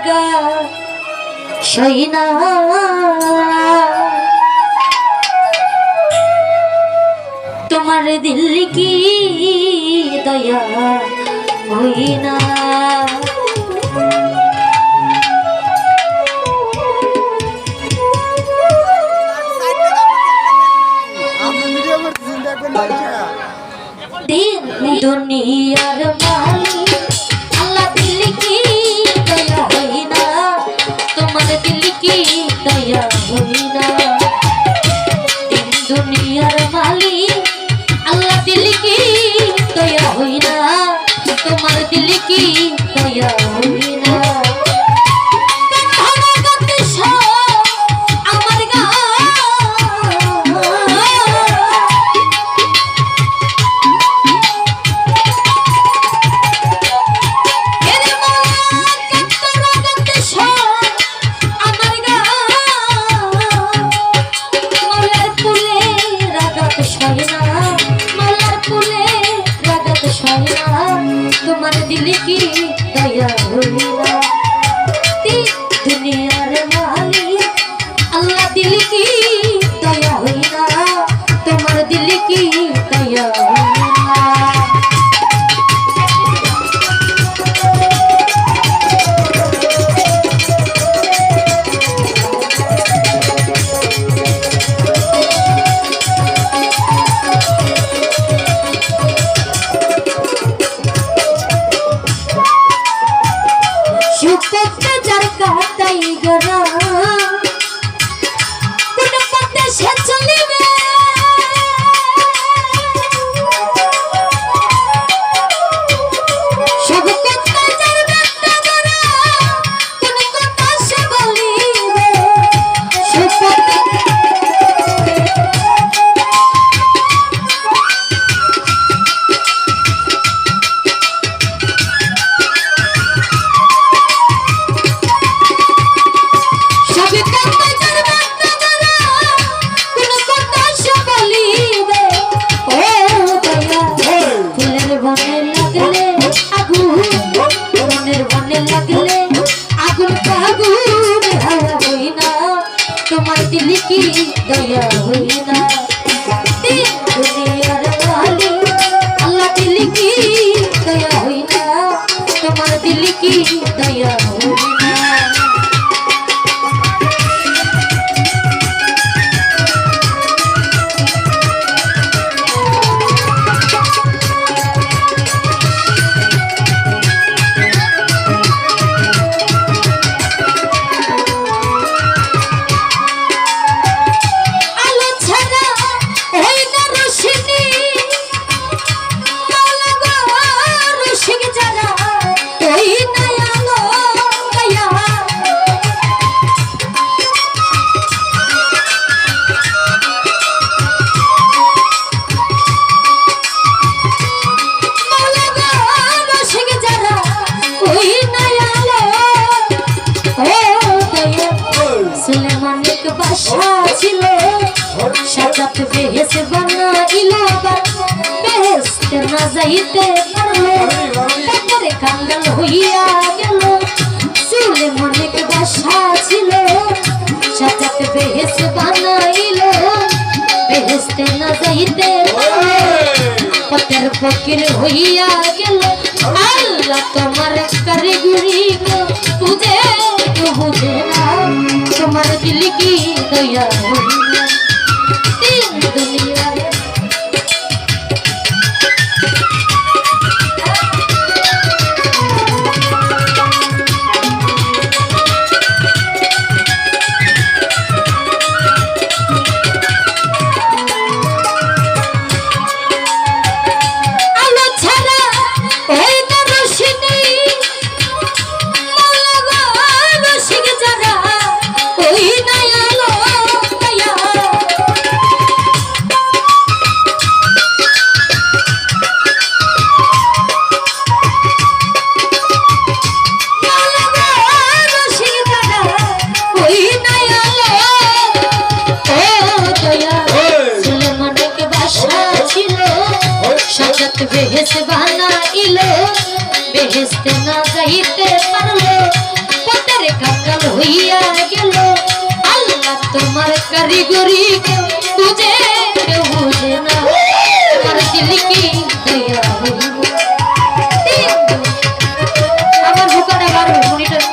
রাগা সইনা তোমার দিল কি দয়া হইনা দিন দুনিয়ার মালিক আল্লাহ দিল কি দয়া হইনা তোমার দিল কি দয়া হইনা দিন দুনিয়ার মালিক আল্লাহ দিল কি দয়া হইনা তোমার দিল কি দয়া হইনা তোমার দিল কি দয়া হইনা দুনিয়ার মালিক আল্লাহ দিল কি দয়া হইনা তোমার দিল কি দয়া হইনা যার কাটাই গরা কোন পথে সে চলিবে সব কথা যার ব্যক্ত করা কোন কথা সে বলিবে তোমার দিল কি দয়া হইনা দুনিয়ার মালিক আল্লাহ দিল কি দয়া হইনা তোমার দিল কি দয়া হইনা সাজাত বেহেস বানাইলো বেহেস্তে না যাইতে পারলো তারপরে কাঙ্গাল হইয়া গেল সুলেমান এক বাসা ছিল সাজাত বেহেস বানাইলো বেহেস্তে না যাইতে পারলো পথের ফকির হইয়া গেল আল্লাহ তোমার কারিগরি বুঝে বুঝে না তোমার দিল কি দয়া হইনা দুনিয়ার আলো ছাড়া ওই না রোশনি রসিক যারা ওই না আলো বেহেস বানাইলো বেহেস্তে না যাইতে পারলো পথের হইয়া গেল আল্লাহ তোমার কারিগরি বুঝে কেউ বুঝে না তোমার দিল কি দয়া হইল আমার বুকাটা বারো মনিটর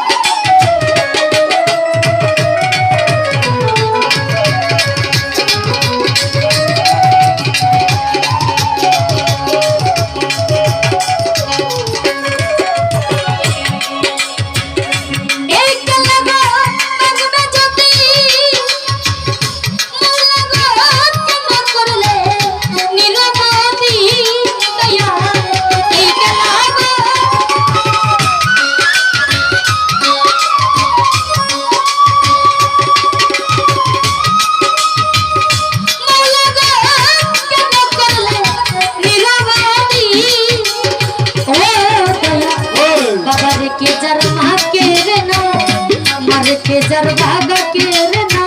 केजर बाबा केरे ना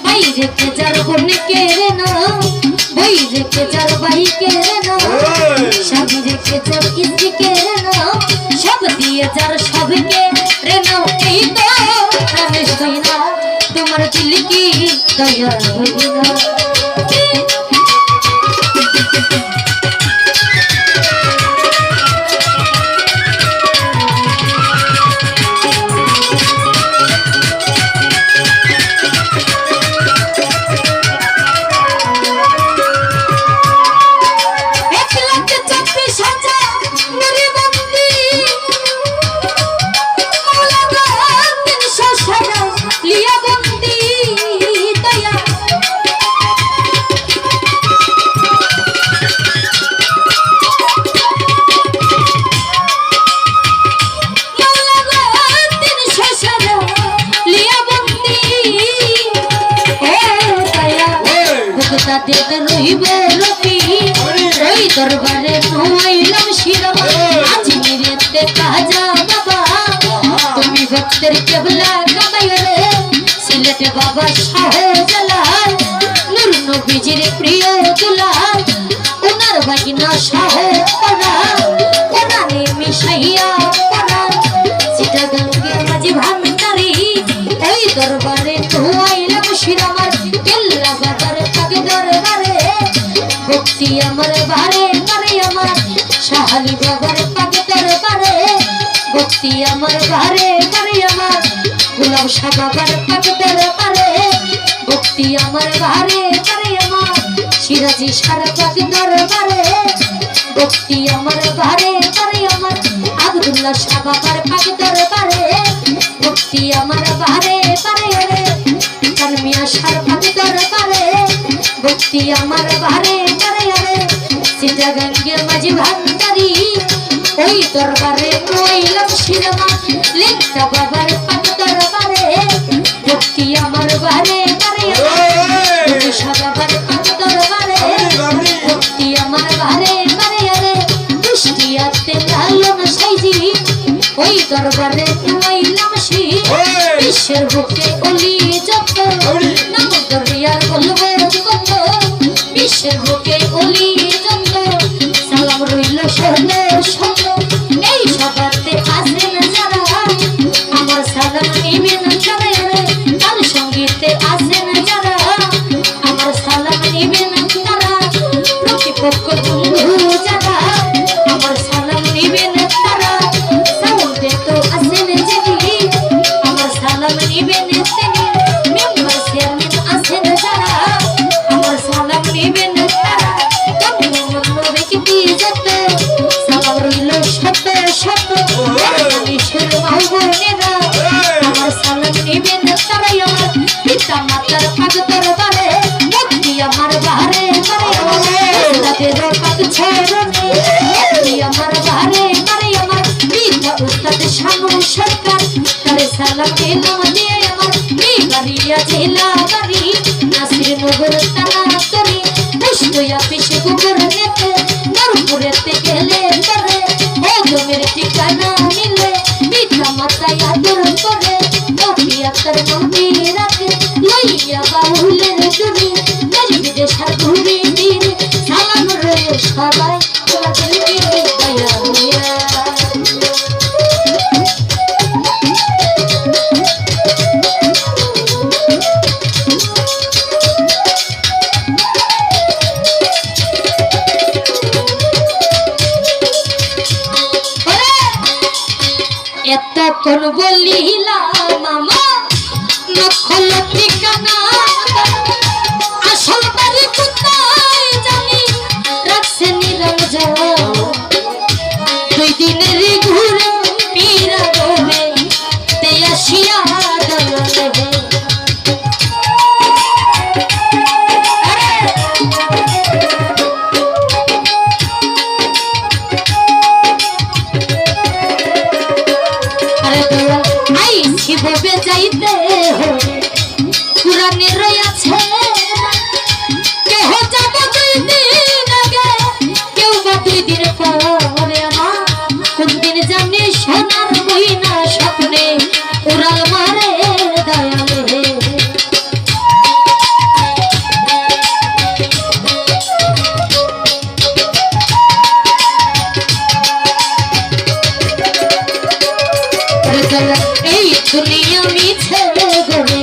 भाई रे केजर बोन केरे ना भाई रे केजर भाई केरे ना सब रे केजर इसी केरे ना सब दिए जर सब के रे ना এই তো রমেশ কইনা তোমার দিল কি দয়া হইনা दरबारे नुआइलाम शिरमा आज मेरे काजा बाबा तुम्ही भक्तर केबला गमायरे सिलेट बाबा शाहजालाल नूर नबीजिर प्रिय दुलाल उनार बागिना शाहपरा ওনারে মিশাইয়া পরা সিটা গঙ্গে মাঝি ভান্ডারি ওই দরবারে নুআইলাম শিरमा কেল্লা বাজার তাকে দরবারে ভক্তি আমার বারে করে আমার শাহালি বাবার পাকে দরবারে ভক্তি আমার বারে করে আমার গোলাম শাহ বাবার পাকে দরবারে ভক্তি আমার বারে করে আমার সিরাজি শাহ পাকে দরবারে ভক্তি আমার বারে করে আমার আব্দুল্লাহ শাহ বাবার পাকে দরবারে ভক্তি আমার বারে করে রে কারমিয়া শাহ পাকে দরবারে ভক্তি আমার বারে সিটা গঙ্গে মাঝি ভান্ডারি ওই দরবারে নুআইলাম শিরমা লেখা বাবার পাক দরবারে ভক্তি আমার বারে বারে শাহ বাবার পাক দরবারে ভক্তি আমার বারে বারে রে দুষ্টিয়াতে লালন সাইজি ওই দরবারে নুআইলাম শি বিশ্বের বুকে অলি যত নাম দরিয়ার বলবো কত বিশ্বের বুকে অলি রইল শোনো শোনো এই সবাতে আসেন যারা আমার সালাম নিবেন যারা তার সঙ্গীতে আসেন যারা আমার সালাম নিবেন তারা প্রতিপক্ষ বন্ধু যারা আমার সালাম নিবেন তারা সাউন্ডে তো আসেন যিনি আমার সালাম নিবেন তিনি মেম্বার চেয়ারম্যান আসেন যারা আমার সালাম নিবেন তারা আমার সালাম নিবেন তারাই আমার পিতা মাতার পাক দরবারে ভক্তি আমার বাহারে তাদের পাক ছড়নে আমার বাহারে তারাই আমার পিতা উস্তাদ শানু সরকার তারে সালাম দিলাম দিয়ে আমার বিবারিয়া জেলা বাড়ি নাসির নগর তানা তরি পুষ্পয়া পিছে গুগর নেতে নরপুরেতে গেলে তরে ও জমির ঠিকানা মিলে পিতা মাতায় আদর করে আক্তার মন্দির রাতে লইয়া বাউলের জুড়ি দেশ বিদেশার ঘুরি দিন সালাম রয়ে সবাই তোমার দিলকে দয়া হইয়া নকল ঠিকানা আসল বাড়ি কোথায় জানি রাখছে নিরঞ্জন দুই দিনের ঘুরে পীরা গোবে তে আসিয়া দলে কিভাবে যাইতে হবে পুরাণে রয়েছে কেহ যাব 2 দিন আগে কেউ বা 2 দিন পরে আমার কোন দিন জানি সোনার মহিনা স্বপ্নে উড়াল মারে দয়ালে এই দুনিয়া মিছে গরে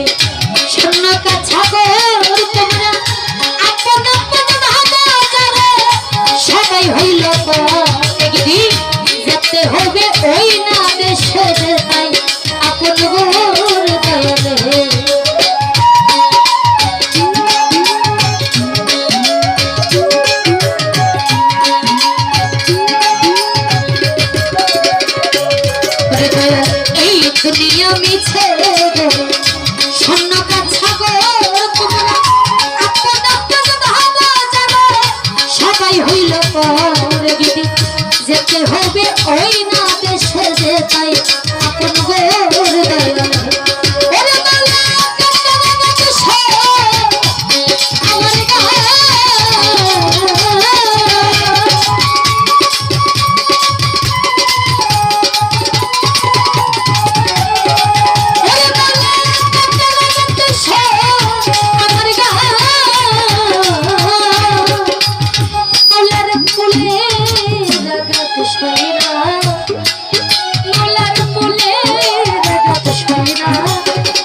শূন্য কাছা গর তোমরা আপন আপন ভাবা যারে সবাই হইল একদিন যেতে হবে ওই না দেশে তাই আপন গর দয়ালে দুনিয়া মিছে শূন্য কাছা গর তোমরা আপন আপন ভাবা যারা সবাই হইল পরে গিয়ে যেতে হবে ওই না দেশে যে তাই আপন গর দয়ালে Mira